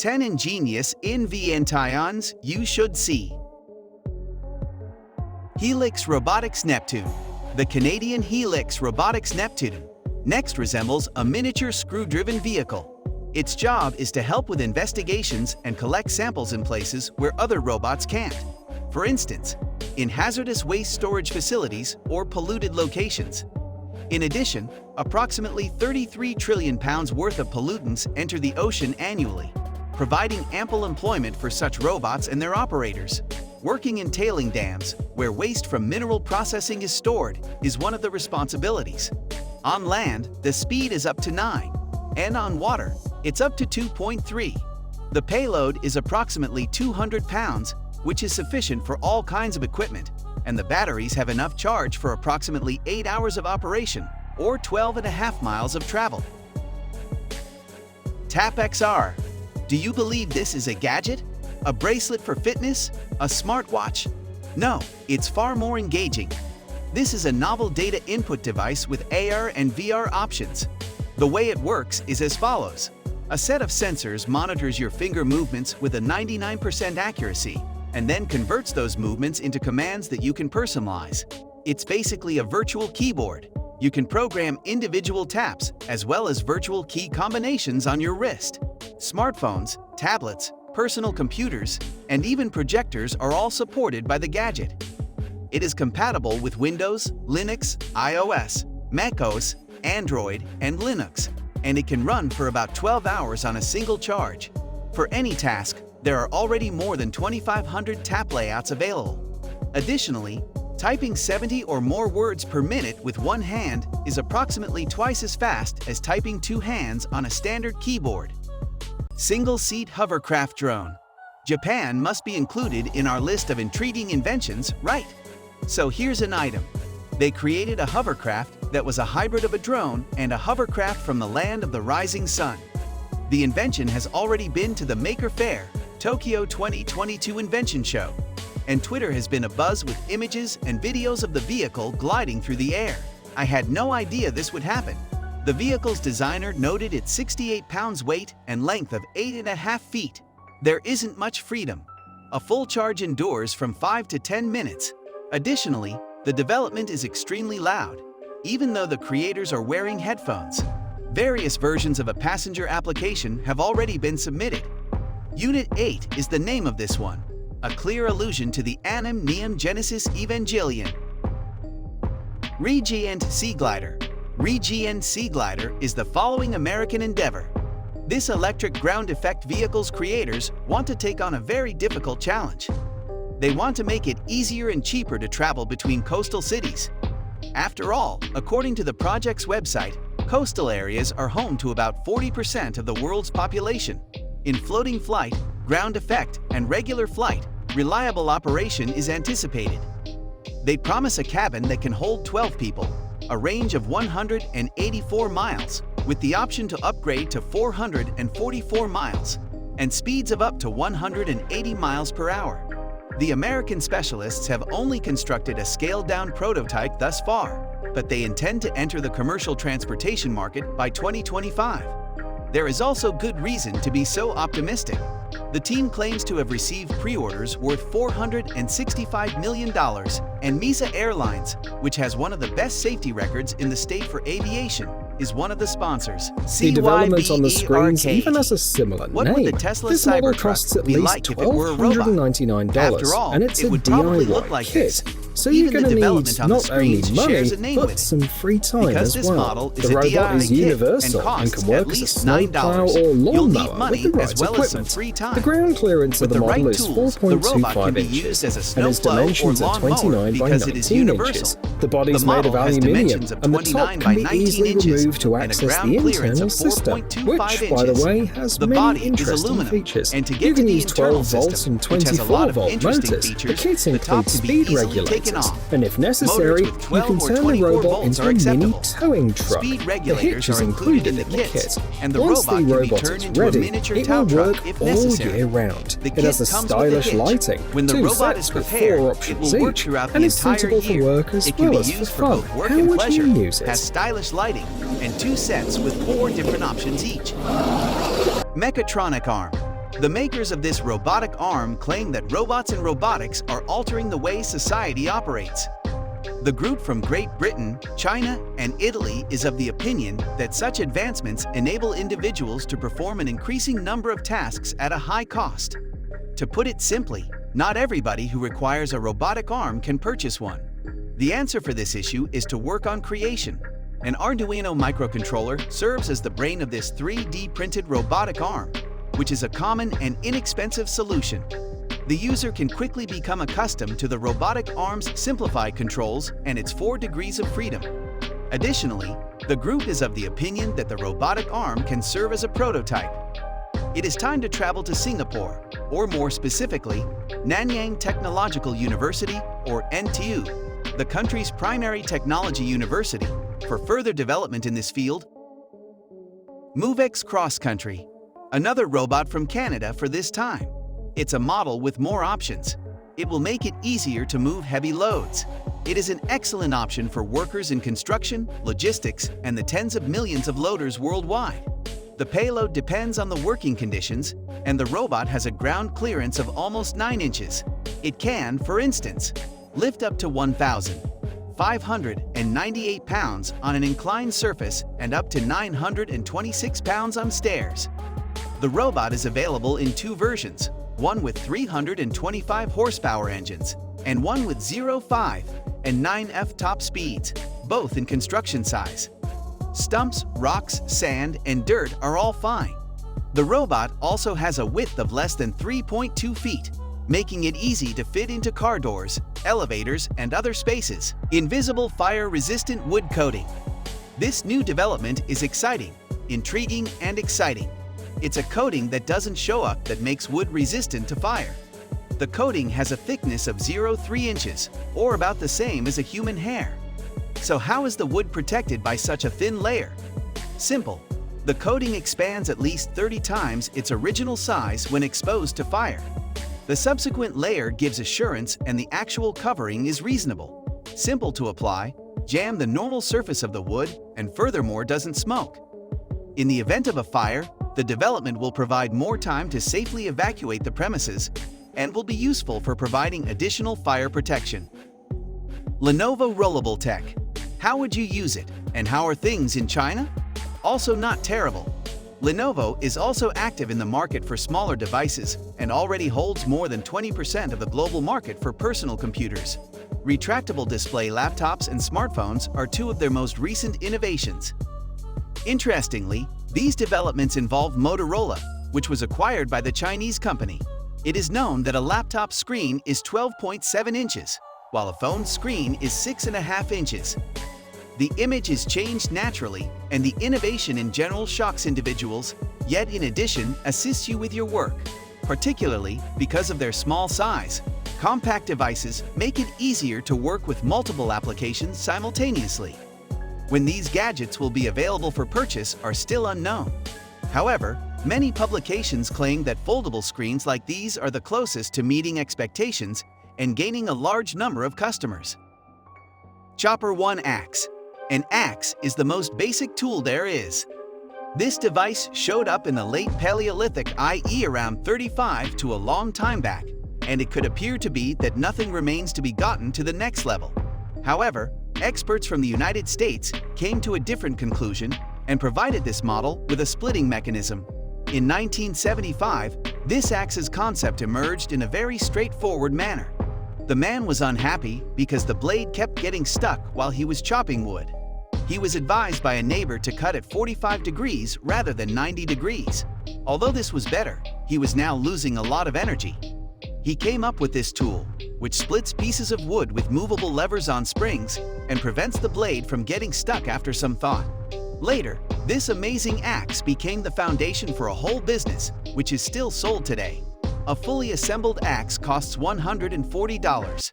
10 ingenious inventions you should see. Helix Robotics Neptune. The Canadian Helix Robotics Neptune next resembles a miniature screw-driven vehicle. Its job is to help with investigations and collect samples in places where other robots can't. For instance, in hazardous waste storage facilities or polluted locations. In addition, approximately 33 trillion pounds worth of pollutants enter the ocean annually, providing ample employment for such robots and their operators. Working in tailing dams, where waste from mineral processing is stored, is one of the responsibilities. On land, the speed is up to 9, and on water, it's up to 2.3. The payload is approximately 200 pounds, which is sufficient for all kinds of equipment, and the batteries have enough charge for approximately 8 hours of operation, or 12.5 miles of travel. Tap XR. Do you believe this is a gadget? A bracelet for fitness? A smartwatch? No, it's far more engaging. This is a novel data input device with AR and VR options. The way it works is as follows. A set of sensors monitors your finger movements with a 99% accuracy, and then converts those movements into commands that you can personalize. It's basically a virtual keyboard. You can program individual taps as well as virtual key combinations on your wrist. Smartphones, tablets, personal computers, and even projectors are all supported by the gadget. It is compatible with Windows, Linux, iOS, macOS, Android, and Linux, and it can run for about 12 hours on a single charge. For any task, there are already more than 2,500 tap layouts available. Additionally, typing 70 or more words per minute with one hand is approximately twice as fast as typing 2 hands on a standard keyboard. Single-seat hovercraft drone. Japan must be included in our list of intriguing inventions, right? So here's an item. They created a hovercraft that was a hybrid of a drone and a hovercraft from the land of the rising sun. The invention has already been to the Maker Faire, Tokyo 2022 Invention Show, and Twitter has been abuzz with images and videos of the vehicle gliding through the air. I had no idea this would happen. The vehicle's designer noted its 68 pounds weight and length of 8.5 feet. There isn't much freedom. A full charge endures from 5 to 10 minutes. Additionally, the development is extremely loud, even though the creators are wearing headphones. Various versions of a passenger application have already been submitted. Unit 8 is the name of this one, a clear allusion to the Annam Neum Genesis Evangelion. Regent Sea Glider. Regent Sea Glider is the following American endeavor. This electric ground effect vehicle's creators want to take on a very difficult challenge. They want to make it easier and cheaper to travel between coastal cities. After all, according to the project's website, coastal areas are home to about 40% of the world's population. In floating flight, ground effect, and regular flight, reliable operation is anticipated. They promise a cabin that can hold 12 people, a range of 184 miles, with the option to upgrade to 444 miles, and speeds of up to 180 miles per hour. The American specialists have only constructed a scaled-down prototype thus far, but they intend to enter the commercial transportation market by 2025. There is also good reason to be so optimistic. The team claims to have received pre-orders worth $465 million, and Misa Airlines, which has one of the best safety records in the state for aviation, is one of the sponsors. The development on the screens even has a similar What name. would the Tesla This model Cybertruck costs at be least like if it were a robot? $1,299, After all, and it's it a would probably DIY look like kit. this. So Even you're the going to development need on the not only screens money, shares a name but with it. some free time Because as this well. model is The a robot DIY is kit universal and and costs can work at as a least snowplow $9. or You'll need lawnmower money with the right as well as some equipment. free time. The ground clearance of With the the right model is tools, the robot can 4.25 be inches, used as a and its snowplow or dimensions are lawnmower 29 by because it is 19 universal. inches. The body is The made of model has aluminium, dimensions of and the top 29 by can be 19 easily inches removed to and a access ground the clearance internal of system, 4.25 which, by the inches. way, has The many body is interesting aluminum, features. and to You get to can the use internal 12 volts system, and which has a lot of 24-volt interesting motors. The features, kit the top includes can be speed easily taken regulators, off. and if necessary, Motors with you 12 can or turn the 24 robot volts into are a mini acceptable. towing truck. Speed The regulators hitch is are included included in the kit, and the Once robot the can be robot turned is into a ready, miniature it tow will truck work if all necessary. year round. The It kit has a comes with a stylish hitch. lighting, When the 2 robot sets is with prepared, 4 it options will work each, throughout and the is entire suitable for year. work as It can well be as for used for fun. both work How and would pleasure, you use has it? stylish lighting, and 2 sets with 4 different options each. Mechatronic arm. The makers of this robotic arm claim that robots and robotics are altering the way society operates. The group from Great Britain, China, and Italy is of the opinion that such advancements enable individuals to perform an increasing number of tasks at a high cost. To put it simply, not everybody who requires a robotic arm can purchase one. The answer for this issue is to work on creation. An Arduino microcontroller serves as the brain of this 3D printed robotic arm, which is a common and inexpensive solution. The user can quickly become accustomed to the robotic arm's simplified controls and its 4 degrees of freedom. Additionally, the group is of the opinion that the robotic arm can serve as a prototype. It is time to travel to Singapore, or more specifically, Nanyang Technological University, or NTU, the country's primary technology university, for further development in this field. MoveX Cross Country, another robot from Canada for this time. It's a model with more options. It will make it easier to move heavy loads. It is an excellent option for workers in construction, logistics, and the tens of millions of loaders worldwide. The payload depends on the working conditions, and the robot has a ground clearance of almost 9 inches. It can, for instance, lift up to 1,598 pounds on an inclined surface and up to 926 pounds on stairs. The robot is available in 2 versions, one with 325 horsepower engines, and one with 0.5 and 9F top speeds, both in construction size. Stumps, rocks, sand, and dirt are all fine. The robot also has a width of less than 3.2 feet, making it easy to fit into car doors, elevators, and other spaces. Invisible fire-resistant wood coating. This new development is exciting, intriguing, and exciting. It's a coating that doesn't show up that makes wood resistant to fire. The coating has a thickness of 0.3 inches, or about the same as a human hair. So how is the wood protected by such a thin layer? Simple. The coating expands at least 30 times its original size when exposed to fire. The subsequent layer gives assurance and the actual covering is reasonable. Simple to apply, jam the normal surface of the wood, and furthermore doesn't smoke. In the event of a fire, the development will provide more time to safely evacuate the premises and will be useful for providing additional fire protection. Lenovo Rollable Tech. How would you use it, and how are things in China? Also not terrible. Lenovo is also active in the market for smaller devices and already holds more than 20% of the global market for personal computers. Retractable display laptops and smartphones are 2 of their most recent innovations. Interestingly, these developments involve Motorola, which was acquired by the Chinese company. It is known that a laptop screen is 12.7 inches, while a phone screen is 6.5 inches. The image is changed naturally, and the innovation in general shocks individuals, yet in addition assists you with your work. Particularly because of their small size, compact devices make it easier to work with multiple applications simultaneously. When these gadgets will be available for purchase are still unknown. However, many publications claim that foldable screens like these are the closest to meeting expectations and gaining a large number of customers. Chopper 1 Axe. An axe is the most basic tool there is. This device showed up in the late Paleolithic, i.e. around 35 to a long time back, and it could appear to be that nothing remains to be gotten to the next level. However, experts from the United States came to a different conclusion and provided this model with a splitting mechanism. In 1975, this axe's concept emerged in a very straightforward manner. The man was unhappy because the blade kept getting stuck while he was chopping wood. He was advised by a neighbor to cut at 45 degrees rather than 90 degrees. Although this was better, he was now losing a lot of energy. He came up with this tool, which splits pieces of wood with movable levers on springs and prevents the blade from getting stuck after some thought. Later, this amazing axe became the foundation for a whole business, which is still sold today. A fully assembled axe costs $140.